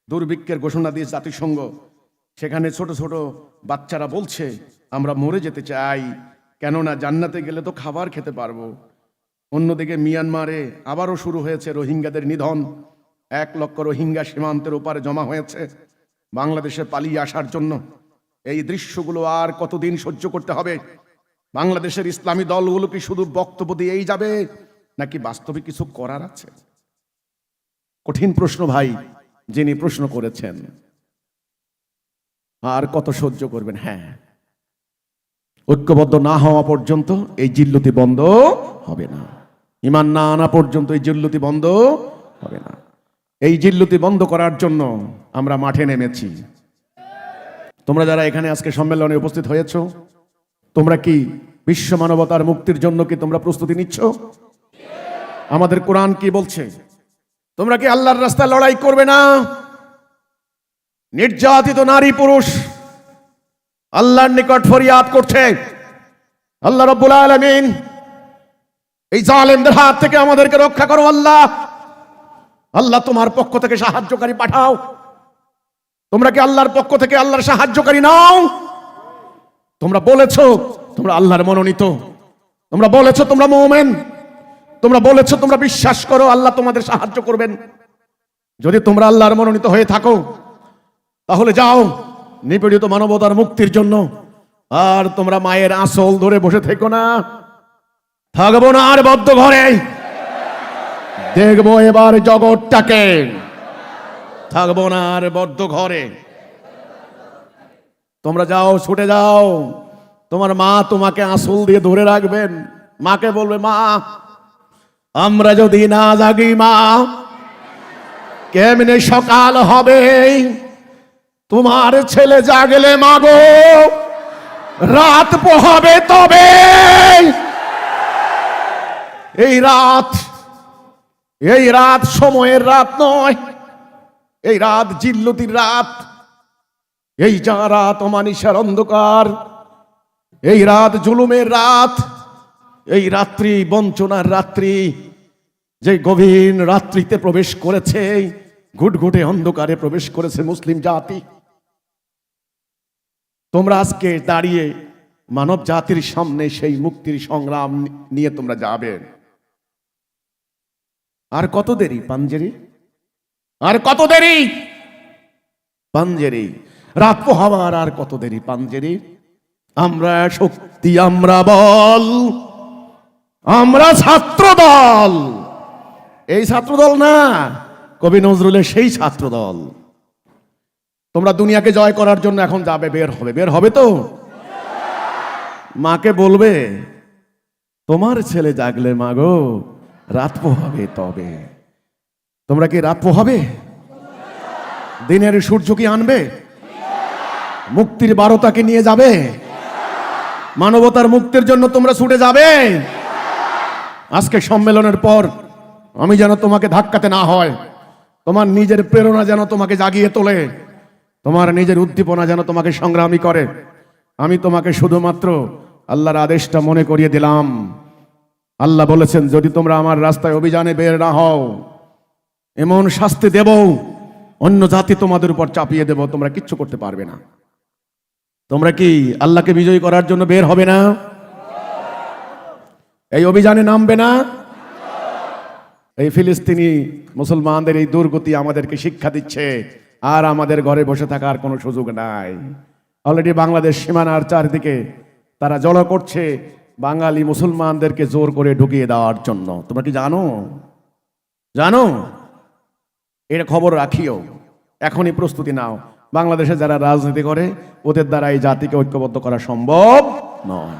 দুর্ভিক্ষের ঘোষণা দিয়ে জাতিসংঘ, সেখানে ছোট ছোট বাচ্চারা বলছে আমরা মরে যেতে চাই, কেননা জান্নাতে গেলে তো খাবার খেতে পারবো। অন্যদিকে মিয়ানমারে আবারও শুরু হয়েছে রোহিঙ্গাদের নিধন। 1 লক্ষ রোহিঙ্গা সীমান্তের ওপারে জমা হয়েছে বাংলাদেশে পালিয়ে আসার জন্য। এই দৃশ্যগুলো আর কতদিন সহ্য করতে হবে? বাংলাদেশের ইসলামী দলগুলো কি শুধু বক্তব্য দিয়েই যাবে, নাকি বাস্তবে কিছু করার আছে? কঠিন প্রশ্ন ভাই, যিনি প্রশ্ন করেছেন। আর কত সহ্য করবেন? হ্যাঁ, ঐক্যবদ্ধ না হওয়া পর্যন্ত এই জিল্লতি বন্ধ হবে না। ঈমান না আনা পর্যন্ত এই জিল্লতি বন্ধ হবে না। এই জিল্লতি বন্ধ করার জন্য আমরা মাঠে নেমেছি। তোমরা যারা এখানে আজকে সম্মেলনে উপস্থিত হয়েছো, তোমরা কি বিশ্ব মানবতার মুক্তির জন্য কি তোমরা প্রস্তুতি নিচ্ছ? আমাদের কোরআন কি বলছে? তোমরা কি আল্লাহর রাস্তায় লড়াই করবে না? নির্যাতিত নারী পুরুষ আল্লাহর নিকট ফরিয়াদ করছে, আল্লাহ রাব্বুল আলামিন এই জালেমদের হাত থেকে আমাদেরকে রক্ষা করো আল্লাহ। আল্লাহ তোমার পক্ষ থেকে সাহায্যকারী পাঠাও। তোমরা কি আল্লাহর পক্ষ থেকে আল্লাহর সাহায্যকারী নাও? তোমরা বলেছো তোমরা আল্লাহর মনোনীত, তোমরা বলেছো তোমরা মুমিন, তোমরা বলেছো তোমরা বিশ্বাস করো আল্লাহ তোমাদের সাহায্য করবেন। যদি তোমরা আল্লাহর মনোনীত হয়ে থাকো, তাহলে যাও নিপীড়িত মানবতার মুক্তির জন্য। আর তোমরা মায়ের আঁচল ধরে বসে থেকো না। থাকবো না আর বদ্ধ ঘরে, দেখবো এবার জগৎটাকে। থাকবো না আর বদ্ধ ঘরে। তোমরা যাও, ছুটে যাও। তোমার মা তোমাকে আঁচল দিয়ে ধরে রাখবেন। মাকে বলবে, মা আমরা যদি না জাগি মা, কেমনে সকাল হবে? তোমার ছেলে জাগলে মাগো রাত পোহাবে তবে। এই রাত সময়ের রাত নয়, এই রাত জিল্লতির রাত। এই যা রাত অমানিসার অন্ধকার, এই রাত জুলুমের রাত, এই রাত্রি বঞ্চনার রাত্রি, যে গভীর রাত্রিতে প্রবেশ করেছে, ঘুটঘুটে অন্ধকারে প্রবেশ করেছে মুসলিম জাতি। তোমরা আজকে দাঁড়িয়ে মানব জাতির সামনে সেই মুক্তির সংগ্রাম নিয়ে তোমরা যাবে। আর কত দেরি পাঞ্জেরি, আর কত দেরি পাঞ্জেরি, রাত পোহাবার আর কত দেরি পাঞ্জেরি। আমরা শক্তি, আমরা বল, আমরা ছাত্র দল। এই ছাত্র দল না, কবি নজরুলের সেই ছাত্র দল। তোমরা দুনিয়াকে জয় করার জন্য এখন যাবে, বের হবে, বের হবে তো। মাকে বলবে তোমার ছেলে জাগলে মাগো রাত পোহাবে তবে। তোমরা কি রাত পোহাবে? দিনের সূর্য কি আনবে? মুক্তির বারোটাকে নিয়ে যাবে? মানবতার মুক্তির জন্য তোমরা ছুটে যাবে? আজকে সম্মেলনের পর আমি যেন তোমাকে ধাক্কাতে না হয়, তোমার নিজের প্রেরণা যেন তোমাকে জাগিয়ে তোলে, তোমার নিজের উদ্দীপনা যেন তোমাকে সংগ্রামী করে। আমি তোমাকে শুধুমাত্র আল্লাহর আদেশটা মনে করিয়ে দিলাম। আল্লাহ বলেছেন, যদি তোমরা আমার রাস্তায় অভিযানে বের না হও, এমন শাস্তি দেব, অন্য জাতি তোমাদের উপর চাপিয়ে দেব, তোমরা কিচ্ছু করতে পারবে না। তোমরা কি আল্লাহকে বিজয়ী করার জন্য বের হবে না? এই অভিযানে নামবে না? এই ফিলিস্তিনি মুসলমানদের এই দুর্গতি আমাদেরকে শিক্ষা দিচ্ছে, আর আমাদের ঘরে বসে থাকার কোনো সুযোগ নাই। অলরেডি বাংলাদেশ সীমানার চারদিকে তারা জড়ো করছে বাঙালি মুসলমানদেরকে জোর করে ঢুকিয়ে দেওয়ার জন্য। তোমরা কি জানো? জানো? এটা খবর রাখিও, এখনই প্রস্তুতি নাও। বাংলাদেশে যারা রাজনীতি করে ওদের দ্বারা এই জাতিকে ঐক্যবদ্ধ করা সম্ভব নয়।